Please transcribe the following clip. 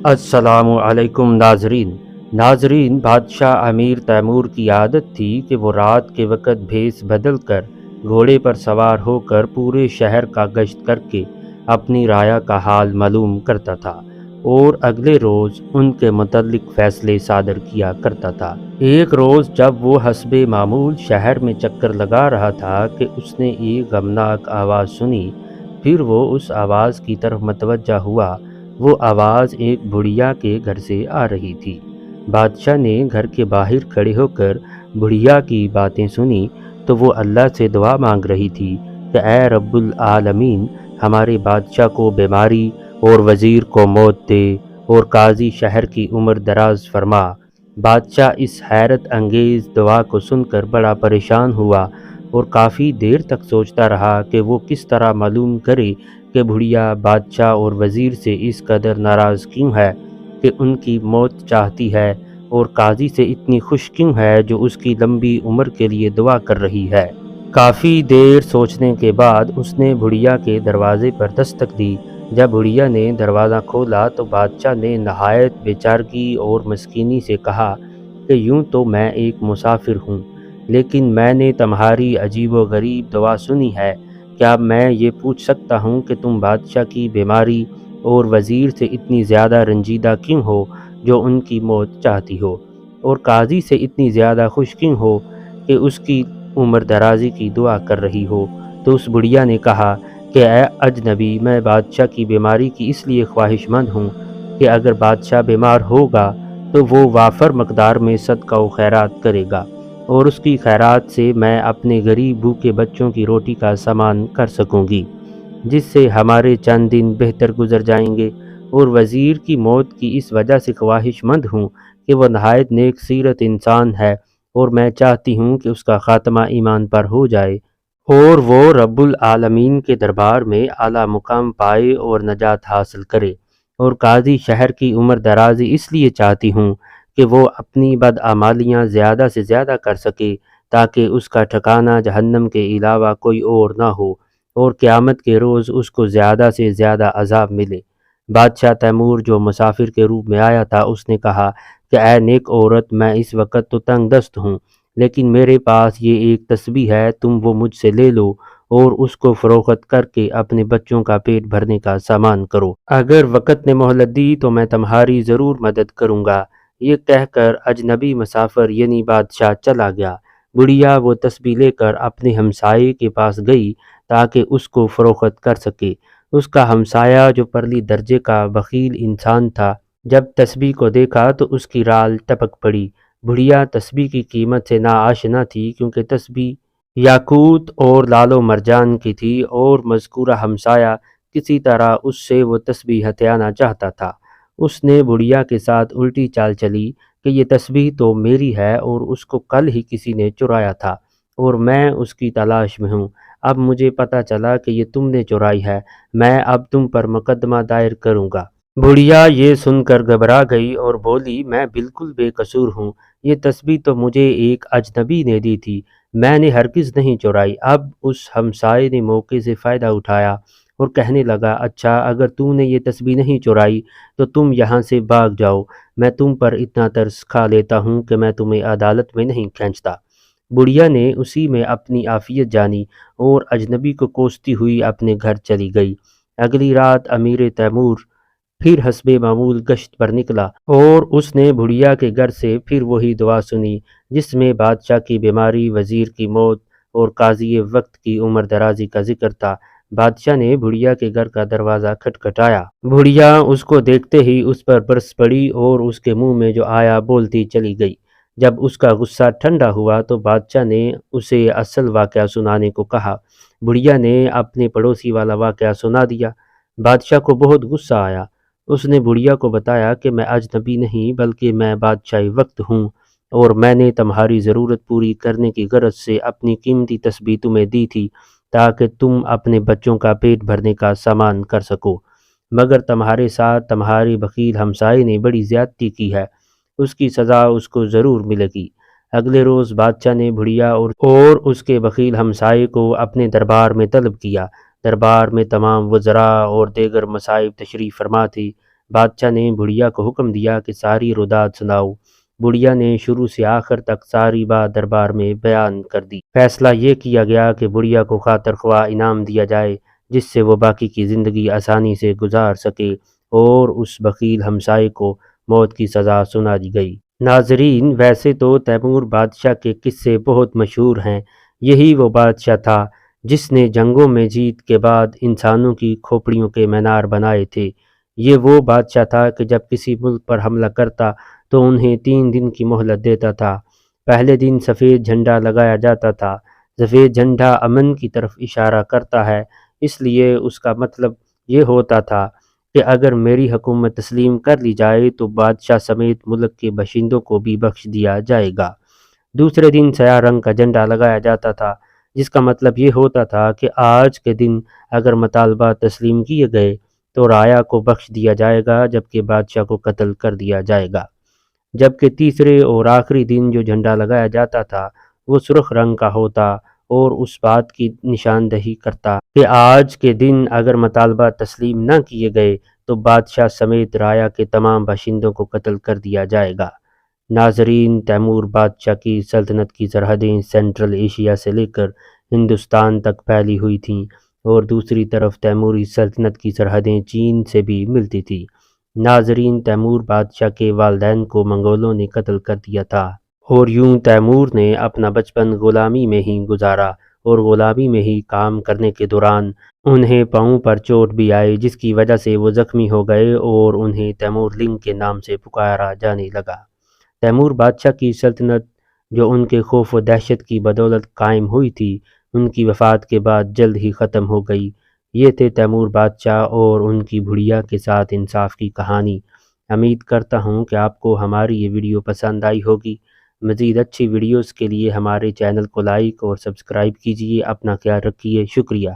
السلام علیکم ناظرین بادشاہ امیر تیمور کی عادت تھی کہ وہ رات کے وقت بھیس بدل کر گھوڑے پر سوار ہو کر پورے شہر کا گشت کر کے اپنی رعایا کا حال معلوم کرتا تھا اور اگلے روز ان کے متعلق فیصلے صادر کیا کرتا تھا۔ ایک روز جب وہ حسب معمول شہر میں چکر لگا رہا تھا کہ اس نے ایک غمناک آواز سنی۔ پھر وہ اس آواز کی طرف متوجہ ہوا۔ وہ آواز ایک بڑھیا کے گھر سے آ رہی تھی۔ بادشاہ نے گھر کے باہر کھڑے ہو کر بڑھیا کی باتیں سنی تو وہ اللہ سے دعا مانگ رہی تھی کہ اے رب العالمین، ہمارے بادشاہ کو بیماری اور وزیر کو موت دے اور قاضی شہر کی عمر دراز فرما۔ بادشاہ اس حیرت انگیز دعا کو سن کر بڑا پریشان ہوا اور کافی دیر تک سوچتا رہا کہ وہ کس طرح معلوم کرے کہ بڑھیا بادشاہ اور وزیر سے اس قدر ناراض کیوں ہے کہ ان کی موت چاہتی ہے، اور قاضی سے اتنی خوش کیوں ہے جو اس کی لمبی عمر کے لیے دعا کر رہی ہے۔ کافی دیر سوچنے کے بعد اس نے بڑھیا کے دروازے پر دستک دی۔ جب بڑھیا نے دروازہ کھولا تو بادشاہ نے نہایت بے چارگی اور مسکینی سے کہا کہ یوں تو میں ایک مسافر ہوں، لیکن میں نے تمہاری عجیب و غریب دعا سنی ہے۔ کیا میں یہ پوچھ سکتا ہوں کہ تم بادشاہ کی بیماری اور وزیر سے اتنی زیادہ رنجیدہ کیوں ہو جو ان کی موت چاہتی ہو، اور قاضی سے اتنی زیادہ خوش کیوں ہو کہ اس کی عمر درازی کی دعا کر رہی ہو؟ تو اس بڑھیا نے کہا کہ اے اجنبی، میں بادشاہ کی بیماری کی اس لیے خواہش مند ہوں کہ اگر بادشاہ بیمار ہوگا تو وہ وافر مقدار میں صدقہ و خیرات کرے گا، اور اس کی خیرات سے میں اپنے غریب بھوکے بچوں کی روٹی کا سامان کر سکوں گی، جس سے ہمارے چند دن بہتر گزر جائیں گے۔ اور وزیر کی موت کی اس وجہ سے خواہش مند ہوں کہ وہ نہایت نیک سیرت انسان ہے، اور میں چاہتی ہوں کہ اس کا خاتمہ ایمان پر ہو جائے اور وہ رب العالمین کے دربار میں اعلیٰ مقام پائے اور نجات حاصل کرے۔ اور قاضی شہر کی عمر درازی اس لیے چاہتی ہوں کہ وہ اپنی بدعمالیاں زیادہ سے زیادہ کر سکے تاکہ اس کا ٹھکانہ جہنم کے علاوہ کوئی اور نہ ہو، اور قیامت کے روز اس کو زیادہ سے زیادہ عذاب ملے۔ بادشاہ تیمور جو مسافر کے روپ میں آیا تھا، اس نے کہا کہ اے نیک عورت، میں اس وقت تو تنگ دست ہوں، لیکن میرے پاس یہ ایک تسبیح ہے، تم وہ مجھ سے لے لو اور اس کو فروخت کر کے اپنے بچوں کا پیٹ بھرنے کا سامان کرو۔ اگر وقت نے مہلت دی تو میں تمہاری ضرور مدد کروں گا۔ یہ کہہ کر اجنبی مسافر یعنی بادشاہ چلا گیا۔ بڑھیا وہ تسبیح لے کر اپنے ہمسائے کے پاس گئی تاکہ اس کو فروخت کر سکے۔ اس کا ہمسایہ جو پرلی درجے کا بخیل انسان تھا، جب تسبیح کو دیکھا تو اس کی رال ٹپک پڑی۔ بڑھیا تسبیح کی قیمت سے ناآشنا تھی، کیونکہ تسبیح یاقوت اور لال و مرجان کی تھی، اور مذکورہ ہمسایہ کسی طرح اس سے وہ تسبیح ہتھیانا چاہتا تھا۔ اس نے بڑھیا کے ساتھ الٹی چال چلی کہ یہ تسبیح تو میری ہے اور اس کو کل ہی کسی نے چرایا تھا، اور میں اس کی تلاش میں ہوں۔ اب مجھے پتہ چلا کہ یہ تم نے چرائی ہے، میں اب تم پر مقدمہ دائر کروں گا۔ بڑھیا یہ سن کر گھبرا گئی اور بولی، میں بالکل بے قصور ہوں، یہ تسبیح تو مجھے ایک اجنبی نے دی تھی، میں نے ہرگز نہیں چرائی۔ اب اس ہمسائے نے موقع سے فائدہ اٹھایا اور کہنے لگا، اچھا اگر تم نے یہ تسبیح نہیں چرائی تو تم یہاں سے بھاگ جاؤ، میں تم پر اتنا ترس کھا لیتا ہوں کہ میں تمہیں عدالت میں نہیں کھینچتا۔ بڑھیا نے اسی میں اپنی عافیت جانی اور اجنبی کو کوستی ہوئی اپنے گھر چلی گئی۔ اگلی رات امیر تیمور پھر حسب معمول گشت پر نکلا، اور اس نے بڑھیا کے گھر سے پھر وہی دعا سنی جس میں بادشاہ کی بیماری، وزیر کی موت اور قاضی وقت کی عمر درازی کا ذکر تھا۔ بادشاہ نے بڑھیا کے گھر کا دروازہ کھٹکھٹایا۔ بڑھیا اس کو دیکھتے ہی اس پر برس پڑی اور اس کے منہ میں جو آیا بولتی چلی گئی۔ جب اس کا غصہ ٹھنڈا ہوا تو بادشاہ نے اسے اصل واقعہ سنانے کو کہا۔ بڑھیا نے اپنے پڑوسی والا واقعہ سنا دیا۔ بادشاہ کو بہت غصہ آیا۔ اس نے بڑھیا کو بتایا کہ میں اجنبی نہیں بلکہ میں بادشاہ وقت ہوں، اور میں نے تمہاری ضرورت پوری کرنے کی غرض سے اپنی قیمتی تسبیح تمہیں دی تھی تاکہ تم اپنے بچوں کا پیٹ بھرنے کا سامان کر سکو، مگر تمہارے ساتھ تمہاری بخیل ہمسائے نے بڑی زیادتی کی ہے، اس کی سزا اس کو ضرور ملے گی۔ اگلے روز بادشاہ نے بڑھیا اور اس کے بخیل ہمسائے کو اپنے دربار میں طلب کیا۔ دربار میں تمام وزراء اور دیگر مصائب تشریف فرما تھی۔ بادشاہ نے بڑھیا کو حکم دیا کہ ساری روداد سناؤ۔ بڑھیا نے شروع سے آخر تک ساری بات دربار میں بیان کر دی۔ فیصلہ یہ کیا گیا کہ بڑھیا کو خاطر خواہ انعام دیا جائے، جس سے وہ باقی کی زندگی آسانی سے گزار سکے، اور اس بخیل ہمسائے کو موت کی سزا سنا دی گئی۔ ناظرین، ویسے تو تیمور بادشاہ کے قصے بہت مشہور ہیں۔ یہی وہ بادشاہ تھا جس نے جنگوں میں جیت کے بعد انسانوں کی کھوپڑیوں کے مینار بنائے تھے۔ یہ وہ بادشاہ تھا کہ جب کسی ملک پر حملہ کرتا تو انہیں 3 دن کی مہلت دیتا تھا۔ پہلے دن سفید جھنڈا لگایا جاتا تھا۔ سفید جھنڈا امن کی طرف اشارہ کرتا ہے، اس لیے اس کا مطلب یہ ہوتا تھا کہ اگر میری حکومت تسلیم کر لی جائے تو بادشاہ سمیت ملک کے باشندوں کو بھی بخش دیا جائے گا۔ دوسرے دن سیاہ رنگ کا جھنڈا لگایا جاتا تھا، جس کا مطلب یہ ہوتا تھا کہ آج کے دن اگر مطالبات تسلیم کیے گئے تو رایا کو بخش دیا جائے گا، جبکہ بادشاہ کو قتل کر دیا جائے گا۔ جبکہ تیسرے اور آخری دن جو جھنڈا لگایا جاتا تھا وہ سرخ رنگ کا ہوتا اور اس بات کی نشاندہی کرتا کہ آج کے دن اگر مطالبات تسلیم نہ کیے گئے تو بادشاہ سمیت رایا کے تمام باشندوں کو قتل کر دیا جائے گا۔ ناظرین، تیمور بادشاہ کی سلطنت کی سرحدیں سینٹرل ایشیا سے لے کر ہندوستان تک پھیلی ہوئی تھیں، اور دوسری طرف تیموری سلطنت کی سرحدیں چین سے بھی ملتی تھیں۔ ناظرین، تیمور بادشاہ کے والدین کو منگولوں نے قتل کر دیا تھا، اور یوں تیمور نے اپنا بچپن غلامی میں ہی گزارا، اور غلامی میں ہی کام کرنے کے دوران انہیں پاؤں پر چوٹ بھی آئی، جس کی وجہ سے وہ زخمی ہو گئے اور انہیں تیمور لنگ کے نام سے پکارا جانے لگا۔ تیمور بادشاہ کی سلطنت جو ان کے خوف و دہشت کی بدولت قائم ہوئی تھی، ان کی وفات کے بعد جلد ہی ختم ہو گئی۔ یہ تھے تیمور بادشاہ اور ان کی بڑھیا کے ساتھ انصاف کی کہانی۔ امید کرتا ہوں کہ آپ کو ہماری یہ ویڈیو پسند آئی ہوگی۔ مزید اچھی ویڈیوز کے لیے ہمارے چینل کو لائک اور سبسکرائب کیجیے۔ اپنا خیال رکھیے۔ شکریہ۔